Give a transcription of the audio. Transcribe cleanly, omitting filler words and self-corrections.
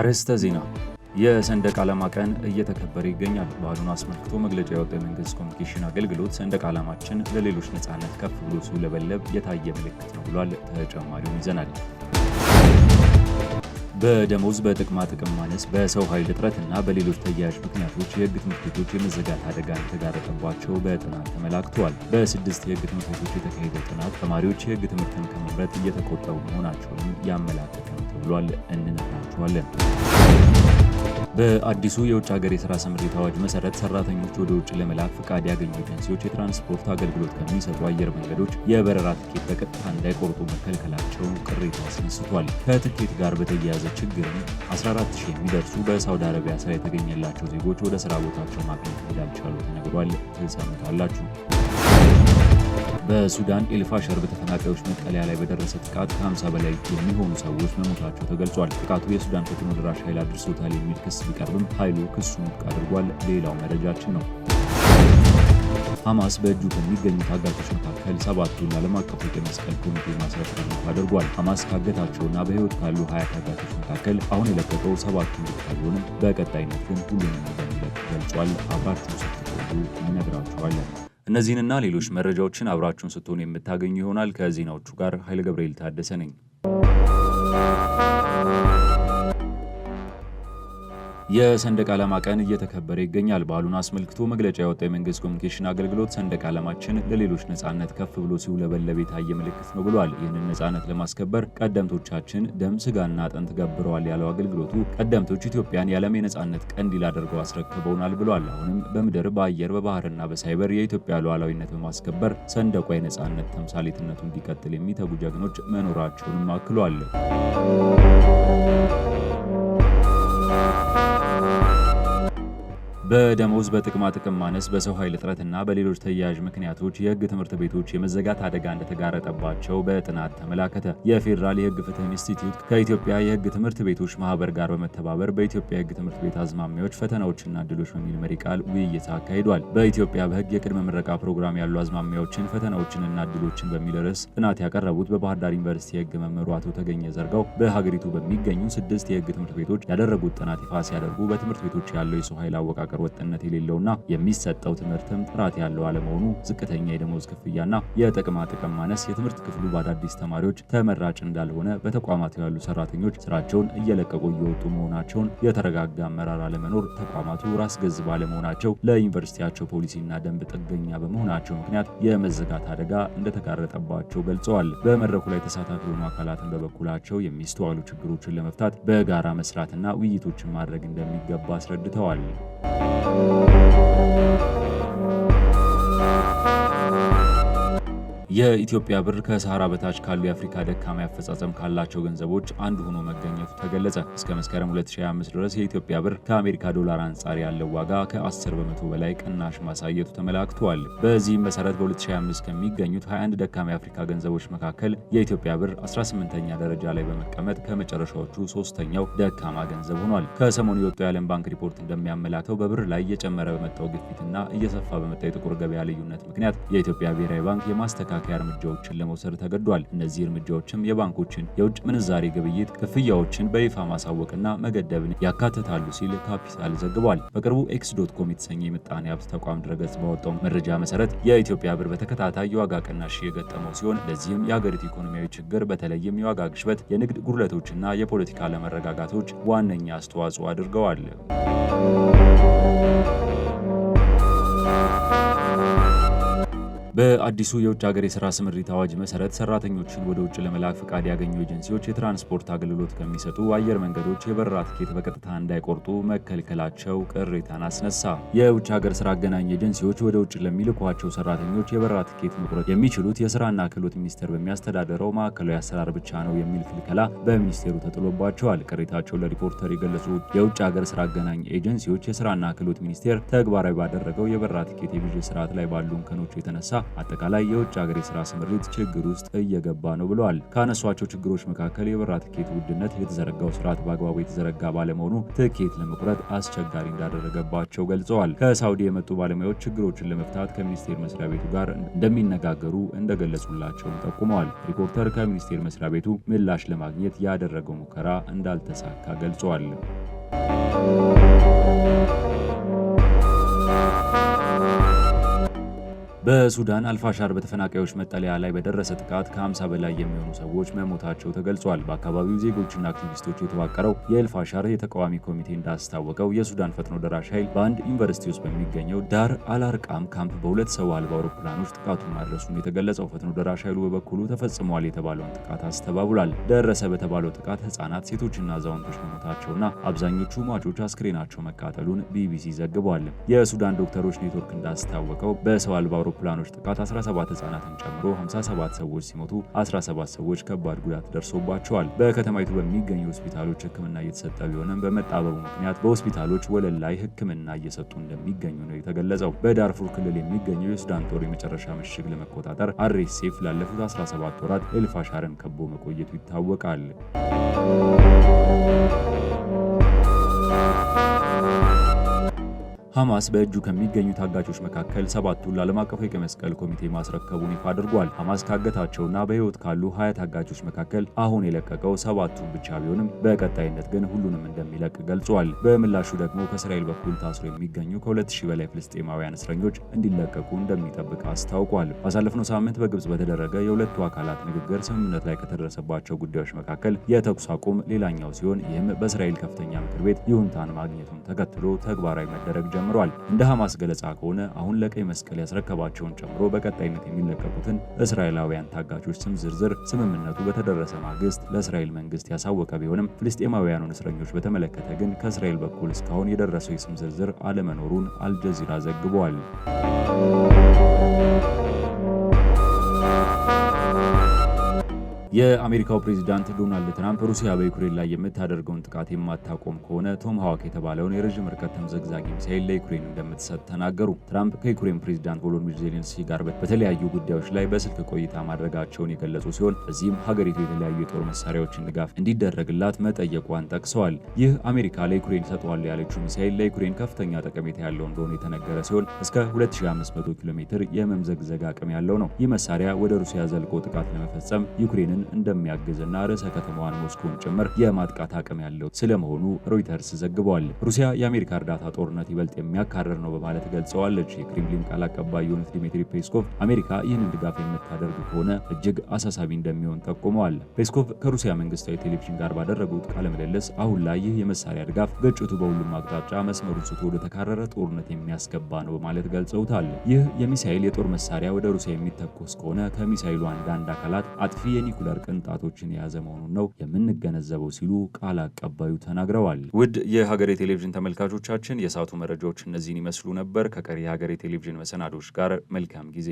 አርዕስተ ዜና። የሰንደቅ ዓላማ ቀን እየተከበረ ይገኛል። በዓሉን አስመልክቶ መግለጫ ያወጣው የመንግስት ኮሚኒኬሽን አገልግሎት ሰንደቅ ዓላማችን ለሌሎች ነጻነት ከፍ ብሎ ሲውለበለብ የታየ ምልክት ነው ብሏል። ተጨማሪውን ይዘናል። በደሞዝ በጥቅማ ጥቅም ማነስ፣ በሰው ኃይል እጥረትና በሌሎች ተያያዥ ምክንያቶች የህግ ትምህርት ቤቶች የመዘጋት አደጋ እንደተጋረጠባቸው በጥናት ተመላክቷል። በ6 የህግ ትምህርት ቤቶች የተካሄደው ጥናት ተማሪዎች የህግ ትምህርትን ከመምረጥ እየተቆጠቡ መሆናቸውንም ያመላከተ ነው ተብሏል። እንነግራችኋለን። በአዲሱ የውጭ ሀገር የሥራ ስምሪት አዋጅ መሰረት ሰራተኞች ወደ ውጭ ለመላክ ፍቃድ ያገኙ ኤጀንሲዎች የትራንስፖርት አገልግሎት ከሚሰጡ አየር መንገዶች የበረራ ትኬት በቀጥታ እንዳይቆርጡ መከልከላቸው ቅሬታ አስነስቷል። ከትኬት ጋር በተያያዘ ችግርም 14000 የሚደርሱ በሳውዲ አረቢያ ስራ የተገኘላቸው ዜጎች ወደ ስራ ቦታቸው ማቅናት እንዳልቻሉ ተነግሯል። ትሰሙታላችሁ። በሱዳን ኤልፋሸር በተፈናቃዮች መጠለያ ላይ በደረሰ ጥቃት ከ50 በላይ የሚሆኑ ሰዎች መሞታቸው ተገልጿል። ጥቃቱ የሱዳን ፈጥኖ ደራሽ ኃይል አድርሶታል የሚል ክስ ቢቀርብም ኃይሉ ክሱን ውድቅ አድርጓል። ሌላው መረጃችን ነው። ሐማስ በእጁ ከሚገኙ ታጋቾች መካከል 7ቱን ለዓለም አቀፉ የቀይ መስቀል ኮሚቴ ማስረከብ አድርጓል። ሐማስ ካገታቸውና በሕይወት ካሉ 20 ታጋቾች መካከል አሁን የለቀቀው 7ቱን ብቻ ቢሆንም በቀጣይነት ግን ሁሉንም እንደሚለቅ ገልጿል። አብራችሁ ስትቆዩ እንነግራችኋለን። እነዚህንና ሌሎች መረጃዎችን አብራችሁን ስትሆኑ የምታገኙ ይሆናል። ከዜናዎቹ ጋር ኃይለ ገብርኤል ታደሰ ነኝ። የሰንደቅ ዓላማ ቀን እየተከበረ ይገኛል። በዓሉን አስመልክቶ መግለጫ ያወጣው የመንግስት ኮሚኒኬሽን አገልግሎት ሰንደቅ ዓላማችን ለሌሎች ነጻነት ከፍ ብሎ ሲውለበለብ የታየ ምልክት ነው ብሏል። ይህንን ነጻነት ለማስከበር ቀደምቶቻችን ደም ስጋና አጥንት ገብረዋል ያለው አገልግሎቱ ቀደምቶች ኢትዮጵያን የዓለም የነጻነት ቀንዲል አድርገው አስረክበውናል ብሏል። አሁንም በምድር በአየር በባህርና በሳይበር የኢትዮጵያ ሉዓላዊነት በማስከበር ሰንደቋ የነጻነት ተምሳሌትነቱ እንዲቀጥል የሚተጉ ጀግኖች መኖራቸውንም አክሏል። በደሞዝ በጥቅማ ጥቅም ማነስ፣ በሰው ኃይል እጥረትና በሌሎች ተያያዥ ምክንያቶች የህግ ትምህርት ቤቶች የመዘጋት አደጋ እንደተጋረጠባቸው በጥናት ተመላከተ። የፌዴራል የህግ ፍትህ ኢንስቲትዩት ከኢትዮጵያ የህግ ትምህርት ቤቶች ማህበር ጋር በመተባበር በኢትዮጵያ የህግ ትምህርት ቤት አዝማሚያዎች፣ ፈተናዎችና እድሎች በሚል መሪ ቃል ውይይት አካሂዷል። በኢትዮጵያ በህግ የቅድመ ምረቃ ፕሮግራም ያሉ አዝማሚያዎችን፣ ፈተናዎችንና እድሎችን በሚል ርዕስ ጥናት ያቀረቡት በባህር ዳር ዩኒቨርሲቲ የህግ መምህሩ አቶ ተገኘ ዘርጋው በሀገሪቱ በሚገኙ 6 የህግ ትምህርት ቤቶች ያደረጉት ጥናት ይፋ ሲያደርጉ በትምህርት ቤቶች ያለው የሰው ኃይል አወቃቀር ወጥነት የሌለውና የሚሰጠው ትምህርትም ጥራት ያለው አለመሆኑ፣ ዝቅተኛ የደሞዝ ክፍያና የጥቅማ ጥቅም ማነስ፣ የትምህርት ክፍሉ በአዳዲስ ተማሪዎች ተመራጭ እንዳልሆነ፣ በተቋማቱ ያሉ ሰራተኞች ስራቸውን እየለቀቁ እየወጡ መሆናቸውን፣ የተረጋጋ አመራር አለመኖር፣ ተቋማቱ ራስ ገዝ ባለመሆናቸው ለዩኒቨርሲቲያቸው ፖሊሲና ደንብ ጥገኛ በመሆናቸው ምክንያት የመዘጋት አደጋ እንደተጋረጠባቸው ገልጸዋል። በመድረኩ ላይ ተሳታፊ የሆኑ አካላትን በበኩላቸው የሚስተዋሉ ችግሮችን ለመፍታት በጋራ መስራትና ውይይቶችን ማድረግ እንደሚገባ አስረድተዋል። የኢትዮጵያ ብር ከሰሃራ በታች ካሉ የአፍሪካ ደካማ አፈጻጸም ካላቸው ገንዘቦች አንዱ ሆኖ መገኘቱ ተገለጸ። እስከ መስከረም 2025 ድረስ የኢትዮጵያ ብር ከአሜሪካ ዶላር አንጻር ያለው ዋጋ ከ10 በመቶ በላይ ቅናሽ ማሳየቱ ተመላክቷል። በዚህም መሰረት በ2025 ከሚገኙት 21 ደካማ የአፍሪካ ገንዘቦች መካከል የኢትዮጵያ ብር 18ኛ ደረጃ ላይ በመቀመጥ ከመጨረሻዎቹ 3ኛው ደካማ ገንዘብ ሆኗል። ከሰሞኑ የወጣው የዓለም ባንክ ሪፖርት እንደሚያመላክተው በብር ላይ እየጨመረ በመጣው ግፊትና እየሰፋ በመጣው የጥቁር ገበያ ልዩነት ምክንያት የኢትዮጵያ ብሔራዊ ባንክ የማስተካከያ እርምጃዎችን ለመውሰድ ተገዷል። እነዚህ እርምጃዎችም የባንኮችን የውጭ ምንዛሬ ግብይት ክፍያዎችን በይፋ ማሳወቅና መገደብን ያካትታሉ ሲል ካፒታል ዘግቧል። በቅርቡ ኤክስ.ኮም የተሰኘ የምጣኔ ሀብት ተቋም ድረገጽ ባወጣው መረጃ መሰረት የኢትዮጵያ ብር በተከታታይ የዋጋ ቅናሽ የገጠመው ሲሆን ለዚህም የሀገሪቱ ኢኮኖሚያዊ ችግር በተለይም የዋጋ ግሽበት፣ የንግድ ጉድለቶችና የፖለቲካ አለመረጋጋቶች ዋነኛ አስተዋጽኦ አድርገዋል። በአዲሱ የውጭ ሀገር የሥራ ስምሪት አዋጅ መሰረት ሰራተኞችን ወደ ውጭ ለመላክ ፍቃድ ያገኙ ኤጀንሲዎች የትራንስፖርት አገልግሎት ከሚሰጡ አየር መንገዶች የበረራ ትኬት በቀጥታ እንዳይቆርጡ መከልከላቸው ቅሬታን አስነሳ። የውጭ ሀገር ስራ አገናኝ ኤጀንሲዎች ወደ ውጭ ለሚልኳቸው ሰራተኞች የበረራ ትኬት መቁረጥ የሚችሉት የስራና ክህሎት ሚኒስቴር በሚያስተዳደረው ማዕከላዊ አሰራር ብቻ ነው የሚል ክልከላ በሚኒስቴሩ ተጥሎባቸዋል። ቅሬታቸውን ለሪፖርተር የገለጹት የውጭ ሀገር ስራ አገናኝ ኤጀንሲዎች የስራና ክህሎት ሚኒስቴር ተግባራዊ ባደረገው የበረራ ትኬት የግዢ ስርዓት ላይ ባሉ እንከኖች የተነሳ አጠቃላይ የውጭ ሀገር የስራ ስምሪት ችግር ውስጥ እየገባ ነው ብለዋል። ካነሷቸው ችግሮች መካከል የበረራ ትኬት ውድነት፣ የተዘረጋው ስርዓት በአግባቡ የተዘረጋ ባለመሆኑ ትኬት ለመቁረጥ አስቸጋሪ እንዳደረገባቸው ገልጸዋል። ከሳውዲ የመጡ ባለሙያዎች ችግሮችን ለመፍታት ከሚኒስቴር መስሪያ ቤቱ ጋር እንደሚነጋገሩ እንደገለጹላቸውም ጠቁመዋል። ሪፖርተር ከሚኒስቴር መስሪያ ቤቱ ምላሽ ለማግኘት ያደረገው ሙከራ እንዳልተሳካ ገልጿል። በሱዳን አልፋሻር በተፈናቃዮች መጠለያ ላይ በደረሰ ጥቃት ከ50 በላይ የሚሆኑ ሰዎች መሞታቸው ተገልጿል። በአካባቢው ዜጎችና አክቲቪስቶች የተዋቀረው የአልፋሻር የተቃዋሚ ኮሚቴ እንዳስታወቀው የሱዳን ፈጥኖ ደራሽ ኃይል በአንድ ዩኒቨርሲቲ ውስጥ በሚገኘው ዳር አልአርቃም ካምፕ በሁለት ሰው አልባ አውሮፕላኖች ጥቃቱን ማድረሱን የተገለጸው ፈጥኖ ደራሽ ኃይሉ በበኩሉ ተፈጽሟል የተባለውን ጥቃት አስተባብሏል። ደረሰ በተባለው ጥቃት ህጻናት፣ ሴቶችና አዛውንቶች መሞታቸውና አብዛኞቹ ሟቾች አስክሬናቸው መቃጠሉን ቢቢሲ ዘግቧል። የሱዳን ዶክተሮች ኔትወርክ እንዳስታወቀው በሰው አልባ አውሮፕላኖች ጥቃት 17 ህጻናትን ጨምሮ 57 ሰዎች ሲሞቱ 17 ሰዎች ከባድ ጉዳት ደርሶባቸዋል። በከተማይቱ በሚገኙ ሆስፒታሎች ሕክምና እየተሰጠ ቢሆንም በመጣበቡ ምክንያት በሆስፒታሎች ወለል ላይ ሕክምና እየሰጡ እንደሚገኙ ነው የተገለጸው። በዳርፉር ክልል የሚገኘው የሱዳን ጦር የመጨረሻ ምሽግ ለመቆጣጠር አርኤስኤፍ ላለፉት 17 ወራት ኤልፋሻርን ከቦ መቆየቱ ይታወቃል። ሐማስ በእጁ ከሚገኙ ታጋቾች መካከል 7ቱን ለዓለም አቀፉ የቀይ መስቀል ኮሚቴ ማስረከቡን ይፋ አድርጓል። ሐማስ ካገታቸውና በሕይወት ካሉ 20 ታጋቾች መካከል አሁን የለቀቀው 7ቱን ብቻ ቢሆንም በቀጣይነት ግን ሁሉንም እንደሚለቅ ገልጿል። በምላሹ ደግሞ ከእስራኤል በኩል ታስሮ የሚገኙ ከ2000 በላይ ፍልስጤማውያን እስረኞች እንዲለቀቁ እንደሚጠብቅ አስታውቋል። ባሳለፍነው ሳምንት በግብጽ በተደረገ የሁለቱ አካላት ንግግር ስምምነት ላይ ከተደረሰባቸው ጉዳዮች መካከል የተኩስ አቁም ሌላኛው ሲሆን ይህም በእስራኤል ከፍተኛ ምክር ቤት ይሁንታን ማግኘቱን ተከትሎ ተግባራዊ መደረግ ጀምሯል። እንደ ሐማስ ገለጻ ከሆነ አሁን ለቀይ መስቀል ያስረከባቸውን ጨምሮ በቀጣይነት የሚለቀቁትን እስራኤላውያን ታጋቾች ስም ዝርዝር ስምምነቱ በተደረሰ ማግስት ለእስራኤል መንግስት ያሳወቀ ቢሆንም ፍልስጤማውያኑን እስረኞች በተመለከተ ግን ከእስራኤል በኩል እስካሁን የደረሰው የስም ዝርዝር አለመኖሩን አልጀዚራ ዘግቧል። የአሜሪካው ፕሬዚዳንት ዶናልድ ትራምፕ ሩሲያ በዩክሬን ላይ የምታደርገውን ጥቃት የማታቆም ከሆነ ቶማሃውክ የተባለውን የረዥም ርቀት ተምዘግዛጊ ሚሳኤል ለዩክሬን እንደምትሰጥ ተናገሩ። ትራምፕ ከዩክሬን ፕሬዚዳንት ቮሎዲሚር ዜሌንስኪ ጋር በተለያዩ ጉዳዮች ላይ በስልክ ቆይታ ማድረጋቸውን የገለጹ ሲሆን በዚህም ሀገሪቱ የተለያዩ የጦር መሳሪያዎችን ድጋፍ እንዲደረግላት መጠየቋን ጠቅሰዋል። ይህ አሜሪካ ለዩክሬን ሰጠዋል ያለችው ሚሳኤል ለዩክሬን ከፍተኛ ጠቀሜታ ያለው እንደሆነ የተነገረ ሲሆን እስከ 2500 ኪሎ ሜትር የመምዘግዘግ አቅም ያለው ነው። ይህ መሳሪያ ወደ ሩሲያ ዘልቆ ጥቃት ለመፈጸም ዩክሬንን እንደሚያግዝና ርዕሰ ከተማዋን ሞስኮን ጭምር የማጥቃት አቅም ያለው ስለመሆኑ ሮይተርስ ዘግቧል። ሩሲያ የአሜሪካ እርዳታ ጦርነት ይበልጥ የሚያካርር ነው በማለት ገልጸዋለች። የክሬምሊን ቃል አቀባይ የሆኑት ዲሚትሪ ፔስኮቭ አሜሪካ ይህንን ድጋፍ የምታደርግ ከሆነ እጅግ አሳሳቢ እንደሚሆን ጠቁመዋል። ፔስኮቭ ከሩሲያ መንግስታዊ ቴሌቪዥን ጋር ባደረጉት ቃለ ምልልስ አሁን ላይ ይህ የመሳሪያ ድጋፍ ግጭቱ በሁሉም አቅጣጫ መስመሩን ስቶ ወደ ተካረረ ጦርነት የሚያስገባ ነው በማለት ገልጸውታል። ይህ የሚሳኤል የጦር መሳሪያ ወደ ሩሲያ የሚተኮስ ከሆነ ከሚሳኤሉ አንዳንድ አካላት አጥፊ የኒኩለር ቅንጣቶችን የያዘ መሆኑን ነው የምንገነዘበው ሲሉ ቃል አቀባዩ ተናግረዋል። ውድ የሀገሬ ቴሌቪዥን ተመልካቾቻችን የሰዓቱ መረጃዎች እነዚህን ይመስሉ ነበር። ከቀሪ የሀገሬ ቴሌቪዥን መሰናዶች ጋር መልካም ጊዜ